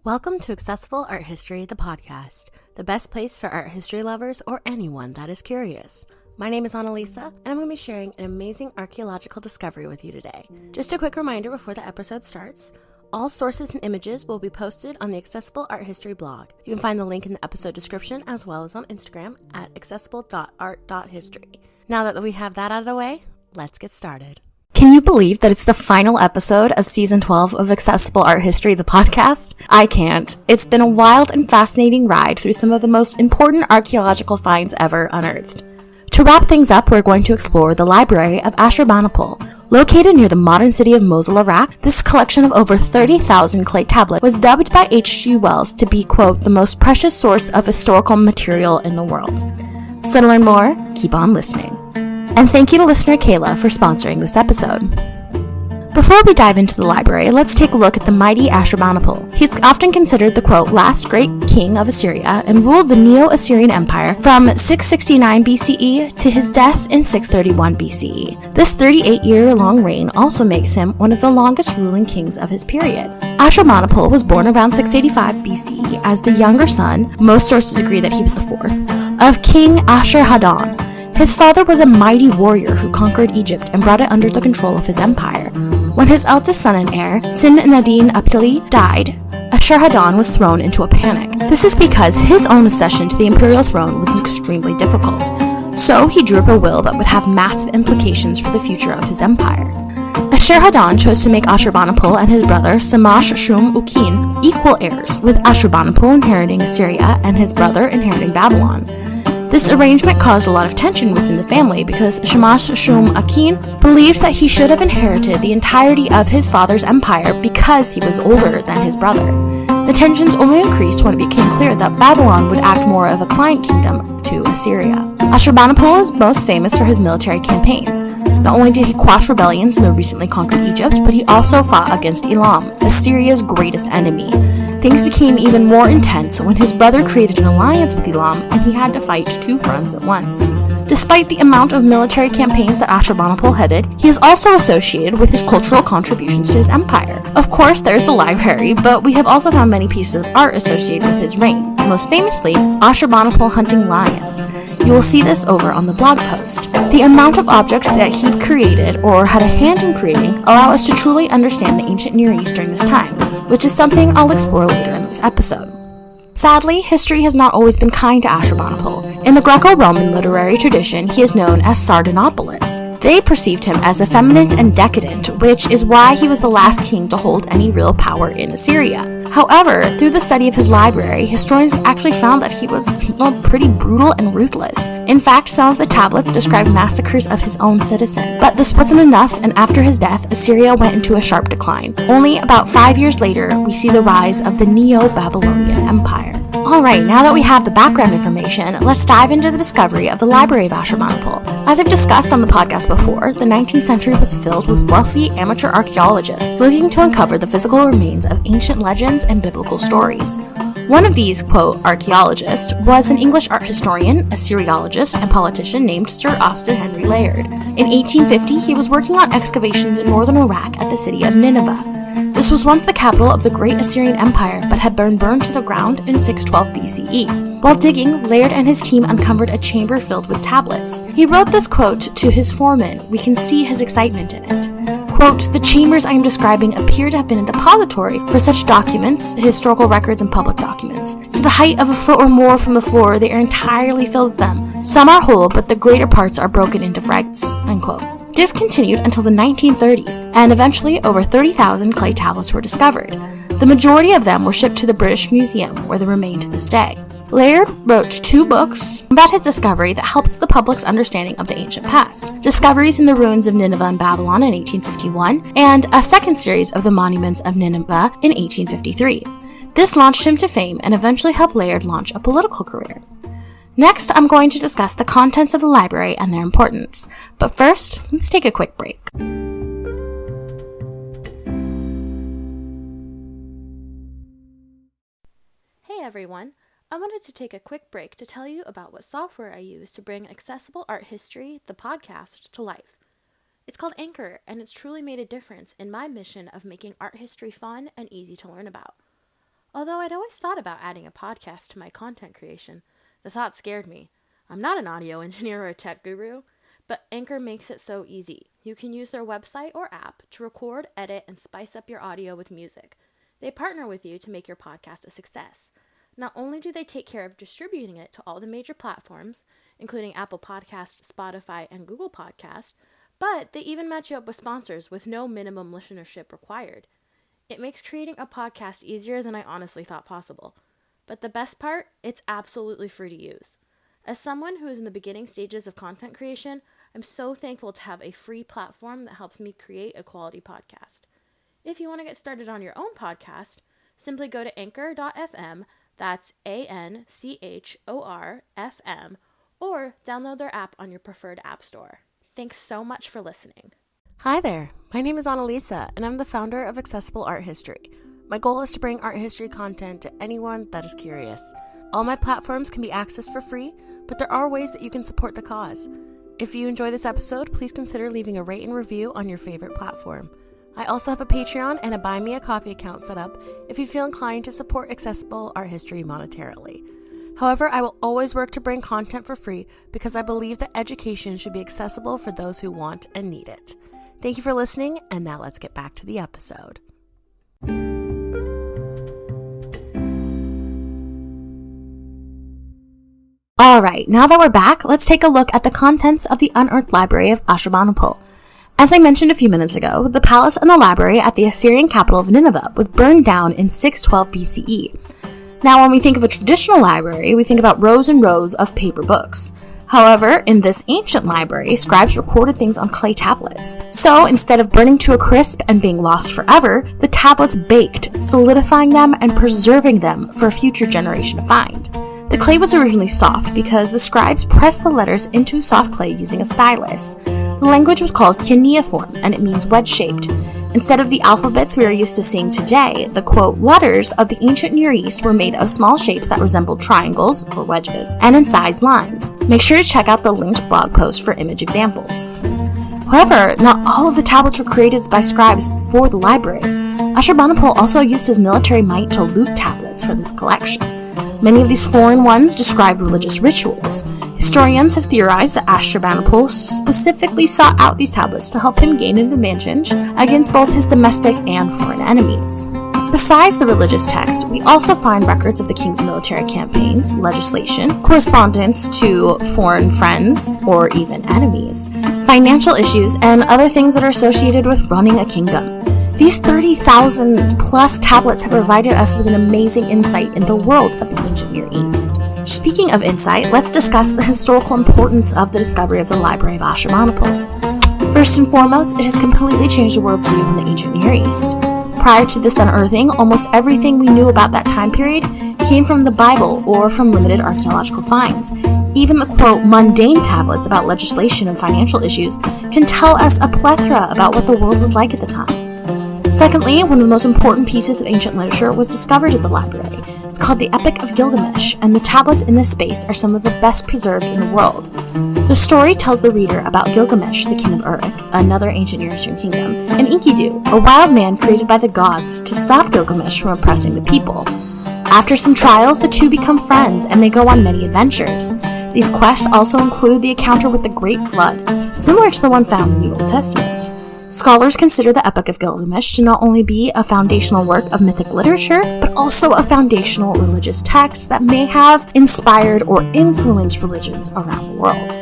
Welcome to Accessible Art History, the podcast, the best place for art history lovers or anyone that is curious. My name is Annalisa, and I'm going to be sharing an amazing archaeological discovery with you today. Just a quick reminder before the episode starts, all sources and images will be posted on the Accessible Art History blog. You can find the link in the episode description as well as on Instagram at accessible.art.history. Now that we have that out of the way, let's get started. Can you believe that it's the final episode of Season 12 of Accessible Art History, the podcast? I can't. It's been a wild and fascinating ride through some of the most important archaeological finds ever unearthed. To wrap things up, we're going to explore the library of Ashurbanipal. Located near the modern city of Mosul, Iraq, this collection of over 30,000 clay tablets was dubbed by H.G. Wells to be, quote, the most precious source of historical material in the world. So to learn more, keep on listening. And thank you to listener Kayla for sponsoring this episode. Before we dive into the library, let's take a look at the mighty Ashurbanipal. He's often considered the, quote, last great king of Assyria and ruled the Neo-Assyrian Empire from 669 BCE to his death in 631 BCE. This 38-year-long reign also makes him one of the longest ruling kings of his period. Ashurbanipal was born around 685 BCE as the younger son, most sources agree that he was the fourth, of King Ashur-hadan. His father was a mighty warrior who conquered Egypt and brought it under the control of his empire. When his eldest son and heir, Sin-Nadin Aptali, died, Ashur-hadan was thrown into a panic. This is because his own accession to the imperial throne was extremely difficult. So he drew up a will that would have massive implications for the future of his empire. Ashur-hadan chose to make Ashurbanipal and his brother Shamash-shum-ukin equal heirs, with Ashurbanipal inheriting Assyria and his brother inheriting Babylon. This arrangement caused a lot of tension within the family because Shamash-shum-ukin believed that he should have inherited the entirety of his father's empire because he was older than his brother. The tensions only increased when it became clear that Babylon would act more of a client kingdom to Assyria. Ashurbanipal is most famous for his military campaigns. Not only did he quash rebellions in the recently conquered Egypt, but he also fought against Elam, Assyria's greatest enemy. Things became even more intense when his brother created an alliance with Elam and he had to fight two fronts at once. Despite the amount of military campaigns that Ashurbanipal headed, he is also associated with his cultural contributions to his empire. Of course, there's the library, but we have also found many pieces of art associated with his reign, most famously, Ashurbanipal hunting lions. You will see this over on the blog post. The amount of objects that he created or had a hand in creating allow us to truly understand the ancient Near East during this time, which is something I'll explore later in this episode. Sadly, history has not always been kind to Ashurbanipal. In the Greco-Roman literary tradition, he is known as Sardanapalus. They perceived him as effeminate and decadent, which is why he was the last king to hold any real power in Assyria. However, through the study of his library, historians actually found that he was pretty brutal and ruthless. In fact, some of the tablets describe massacres of his own citizens. But this wasn't enough, and after his death, Assyria went into a sharp decline. Only about 5 years later, we see the rise of the Neo-Babylonian Empire. Alright, now that we have the background information, let's dive into the discovery of the Library of Ashurbanipal. As I've discussed on the podcast before, the 19th century was filled with wealthy amateur archaeologists looking to uncover the physical remains of ancient legends and biblical stories. One of these, quote, archaeologists was an English art historian, Assyriologist, and politician named Sir Austen Henry Layard. In 1850, he was working on excavations in northern Iraq at the city of Nineveh. This was once the capital of the Great Assyrian Empire, but had been burned to the ground in 612 BCE. While digging, Layard and his team uncovered a chamber filled with tablets. He wrote this quote to his foreman. We can see his excitement in it. Quote, the chambers I am describing appear to have been a depository for such documents, historical records, and public documents. To the height of a foot or more from the floor, they are entirely filled with them. Some are whole, but the greater parts are broken into fragments, unquote. This continued until the 1930s, and eventually over 30,000 clay tablets were discovered. The majority of them were shipped to the British Museum, where they remain to this day. Layard wrote 2 books about his discovery that helped the public's understanding of the ancient past. Discoveries in the ruins of Nineveh and Babylon in 1851, and a second series of the monuments of Nineveh in 1853. This launched him to fame and eventually helped Layard launch a political career. Next, I'm going to discuss the contents of the library and their importance. But first, let's take a quick break. Hey everyone! I wanted to take a quick break to tell you about what software I use to bring Accessible Art History, the podcast, to life. It's called Anchor, and it's truly made a difference in my mission of making art history fun and easy to learn about. Although I'd always thought about adding a podcast to my content creation, the thought scared me. I'm not an audio engineer or a tech guru, but Anchor makes it so easy. You can use their website or app to record, edit, and spice up your audio with music. They partner with you to make your podcast a success. Not only do they take care of distributing it to all the major platforms, including Apple Podcasts, Spotify, and Google Podcasts, but they even match you up with sponsors with no minimum listenership required. It makes creating a podcast easier than I honestly thought possible. But the best part, it's absolutely free to use. As someone who is in the beginning stages of content creation, I'm so thankful to have a free platform that helps me create a quality podcast. If you want to get started on your own podcast, simply go to anchor.fm, that's ANCHOR-FM, or download their app on your preferred app store. Thanks so much for listening. Hi there, my name is Annalisa, and I'm the founder of Accessible Art History. My goal is to bring art history content to anyone that is curious. All my platforms can be accessed for free, but there are ways that you can support the cause. If you enjoy this episode, please consider leaving a rate and review on your favorite platform. I also have a Patreon and a Buy Me a Coffee account set up if you feel inclined to support accessible art history monetarily. However, I will always work to bring content for free because I believe that education should be accessible for those who want and need it. Thank you for listening, and now let's get back to the episode. Alright, now that we're back, let's take a look at the contents of the Unearthed Library of Ashurbanipal. As I mentioned a few minutes ago, the palace and the library at the Assyrian capital of Nineveh was burned down in 612 BCE. Now, when we think of a traditional library, we think about rows and rows of paper books. However, in this ancient library, scribes recorded things on clay tablets. So, instead of burning to a crisp and being lost forever, the tablets baked, solidifying them and preserving them for a future generation to find. The clay was originally soft because the scribes pressed the letters into soft clay using a stylus. The language was called cuneiform, and it means wedge-shaped. Instead of the alphabets we are used to seeing today, the, quote, letters of the ancient Near East were made of small shapes that resembled triangles, or wedges, and incised lines. Make sure to check out the linked blog post for image examples. However, not all of the tablets were created by scribes for the library. Ashurbanipal also used his military might to loot tablets for this collection. Many of these foreign ones described religious rituals. Historians have theorized that Ashurbanipal specifically sought out these tablets to help him gain an advantage against both his domestic and foreign enemies. Besides the religious text, we also find records of the king's military campaigns, legislation, correspondence to foreign friends or even enemies, financial issues, and other things that are associated with running a kingdom. These 30,000 plus tablets have provided us with an amazing insight in the world of the ancient Near East. Speaking of insight, let's discuss the historical importance of the discovery of the Library of Ashurbanipal. First and foremost, it has completely changed the world's view in the ancient Near East. Prior to this unearthing, almost everything we knew about that time period came from the Bible or from limited archaeological finds. Even the, quote, mundane tablets about legislation and financial issues can tell us a plethora about what the world was like at the time. Secondly, one of the most important pieces of ancient literature was discovered at the library. It's called the Epic of Gilgamesh, and the tablets in this space are some of the best preserved in the world. The story tells the reader about Gilgamesh, the king of Uruk, another ancient Near Eastern kingdom, and Enkidu, a wild man created by the gods to stop Gilgamesh from oppressing the people. After some trials, the two become friends, and they go on many adventures. These quests also include the encounter with the Great Flood, similar to the one found in the Old Testament. Scholars consider the Epic of Gilgamesh to not only be a foundational work of mythic literature, but also a foundational religious text that may have inspired or influenced religions around the world.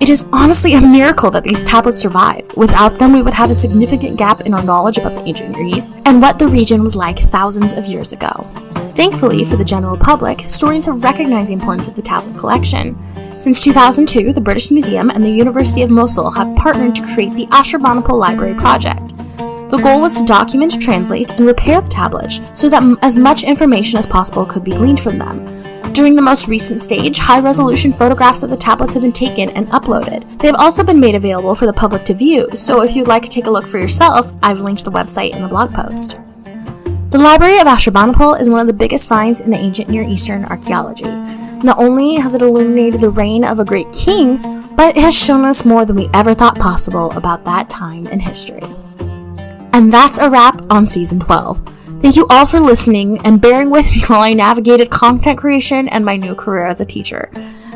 It is honestly a miracle that these tablets survive. Without them, we would have a significant gap in our knowledge about the ancient Near East and what the region was like thousands of years ago. Thankfully, for the general public, historians have recognized the importance of the tablet collection. Since 2002, the British Museum and the University of Mosul have partnered to create the Ashurbanipal Library Project. The goal was to document, translate, and repair the tablets so that as much information as possible could be gleaned from them. During the most recent stage, high-resolution photographs of the tablets have been taken and uploaded. They have also been made available for the public to view, so if you'd like to take a look for yourself, I've linked the website in the blog post. The Library of Ashurbanipal is one of the biggest finds in the ancient Near Eastern archaeology. Not only has it illuminated the reign of a great king, but it has shown us more than we ever thought possible about that time in history. And that's a wrap on Season 12. Thank you all for listening and bearing with me while I navigated content creation and my new career as a teacher.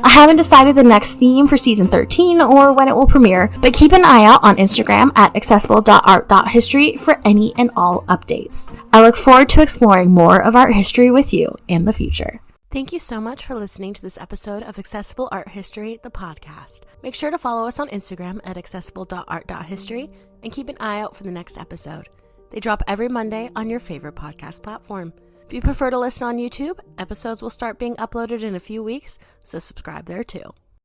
I haven't decided the next theme for season 13 or when it will premiere, but keep an eye out on Instagram at accessible.art.history for any and all updates. I look forward to exploring more of art history with you in the future. Thank you so much for listening to this episode of Accessible Art History, the podcast. Make sure to follow us on Instagram at accessible.art.history and keep an eye out for the next episode. They drop every Monday on your favorite podcast platform. If you prefer to listen on YouTube, episodes will start being uploaded in a few weeks, so subscribe there too.